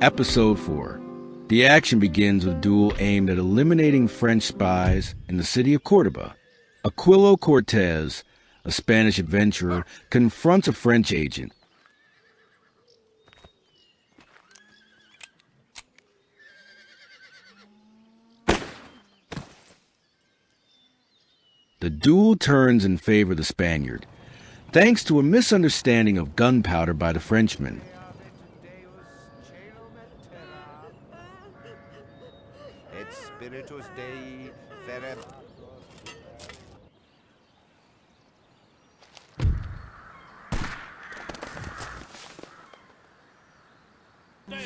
Episode 4. The action begins with a duel aimed at eliminating French spies in the city of Cordoba. Aquilo Cortez, a Spanish adventurer, confronts a French agent. The duel turns in favor of the Spaniard, thanks to a misunderstanding of gunpowder by the Frenchman.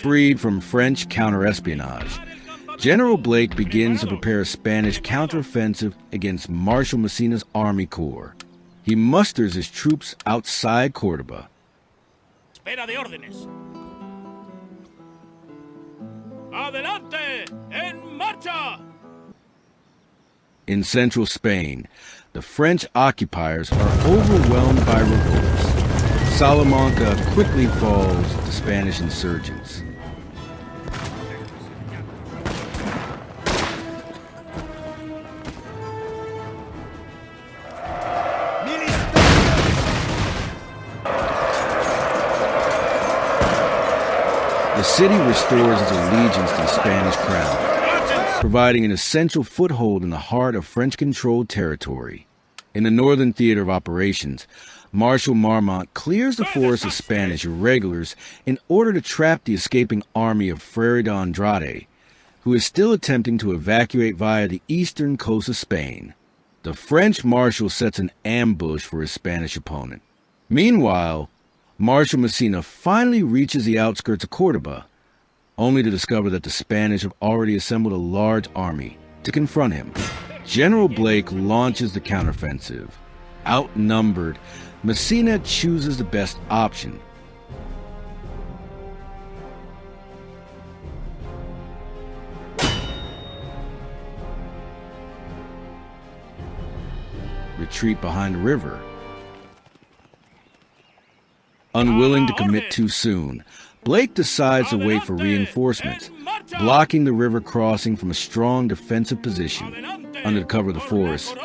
Freed from French counter-espionage, General Blake begins to prepare a Spanish counteroffensive against Marshal Massina's army corps. He musters his troops outside Cordoba. Espera de órdenes. Adelante, en marcha! In central Spain, the French occupiers are overwhelmed by revolts. Salamanca quickly falls to Spanish insurgents. The city restores its allegiance to the Spanish crown, providing an essential foothold in the heart of French-controlled territory. In the northern theater of operations, Marshal Marmont clears the forest of Spanish irregulars in order to trap the escaping army of Frere de Andrade, who is still attempting to evacuate via the eastern coast of Spain. The French marshal sets an ambush for his Spanish opponent. Meanwhile, Marshal Massina finally reaches the outskirts of Cordoba, only to discover that the Spanish have already assembled a large army to confront him. General Blake launches the counteroffensive. Outnumbered, Massina chooses the best option. Retreat behind the river. Unwilling to commit too soon, Blake decides to wait for reinforcements, blocking the river crossing from a strong defensive position. Under the cover of the forest,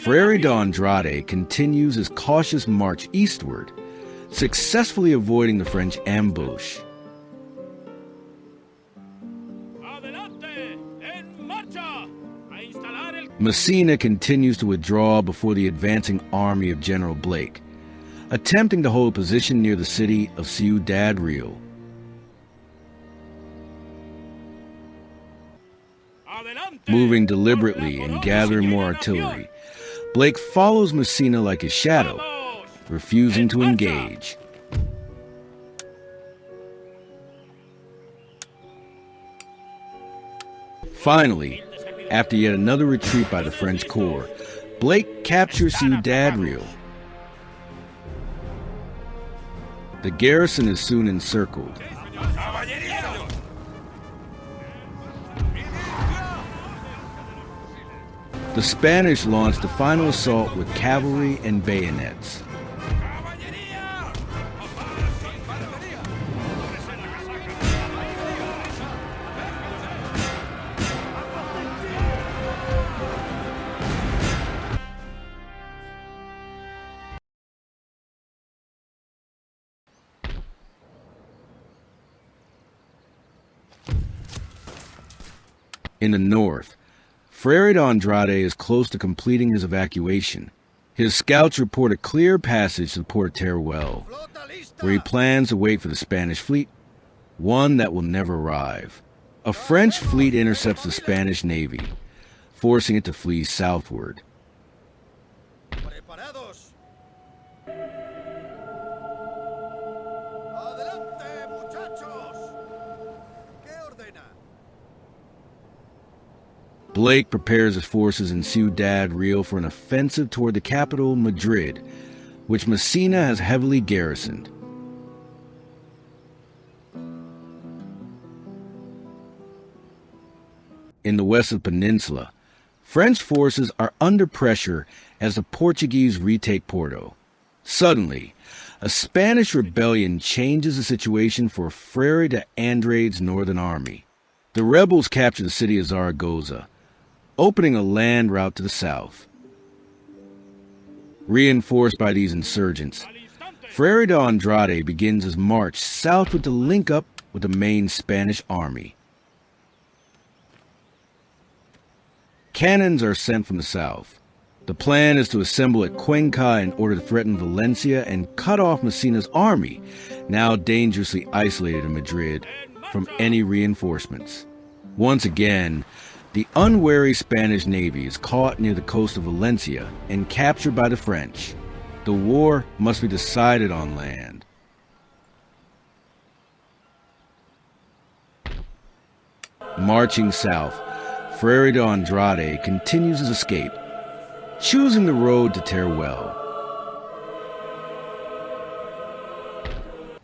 Frere de Andrade continues his cautious march eastward, successfully avoiding the French ambush. Massina continues to withdraw before the advancing army of General Blake, attempting to hold a position near the city of Ciudad Real. Moving deliberately and gathering more artillery, Blake follows Massina like his shadow, refusing to engage. Finally, after yet another retreat by the French corps, Blake captures Ciudad Real. The garrison is soon encircled. The Spanish launched the final assault with cavalry and bayonets. In the north, Frere de Andrade is close to completing his evacuation. His scouts report a clear passage to Port Teruel, where he plans to wait for the Spanish fleet, one that will never arrive. A French fleet intercepts the Spanish navy, forcing it to flee southward. Blake prepares his forces in Ciudad Real for an offensive toward the capital, Madrid, which Massina has heavily garrisoned. In the west of the peninsula, French forces are under pressure as the Portuguese retake Porto. Suddenly, a Spanish rebellion changes the situation for Frere de Andrade's northern army. The rebels capture the city of Zaragoza, opening a land route to the south. Reinforced by these insurgents, Frere de Andrade begins his march southward to link up with the main Spanish army. Cannons are sent from the south. The plan is to assemble at Cuenca in order to threaten Valencia and cut off Massina's army, now dangerously isolated in Madrid, from any reinforcements. Once again, the unwary Spanish navy is caught near the coast of Valencia and captured by the French. The war must be decided on land. Marching south, Frere de Andrade continues his escape, choosing the road to Teruel.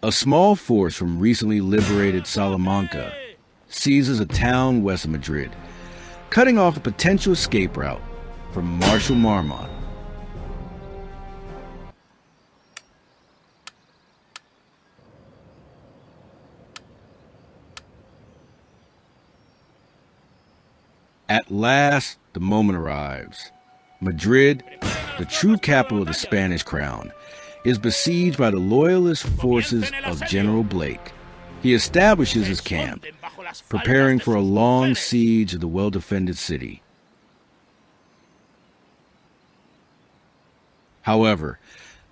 A small force from recently liberated Salamanca seizes a town west of Madrid, cutting off a potential escape route from Marshal Marmont. At last, the moment arrives. Madrid, the true capital of the Spanish crown, is besieged by the loyalist forces of General Blake. He establishes his camp, preparing for a long siege of the well-defended city. However,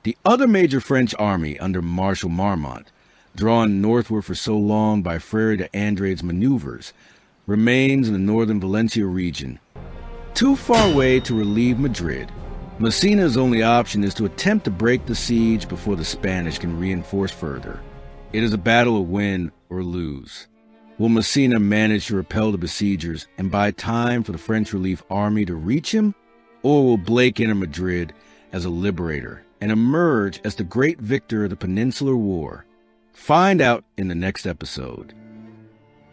the other major French army under Marshal Marmont, drawn northward for so long by Frere de Andrade's maneuvers, remains in the northern Valencia region, too far away to relieve Madrid. Massina's only option is to attempt to break the siege before the Spanish can reinforce further. It is a battle of win or lose. Will Massina manage to repel the besiegers and buy time for the French relief army to reach him? Or will Blake enter Madrid as a liberator and emerge as the great victor of the Peninsular War? Find out in the next episode.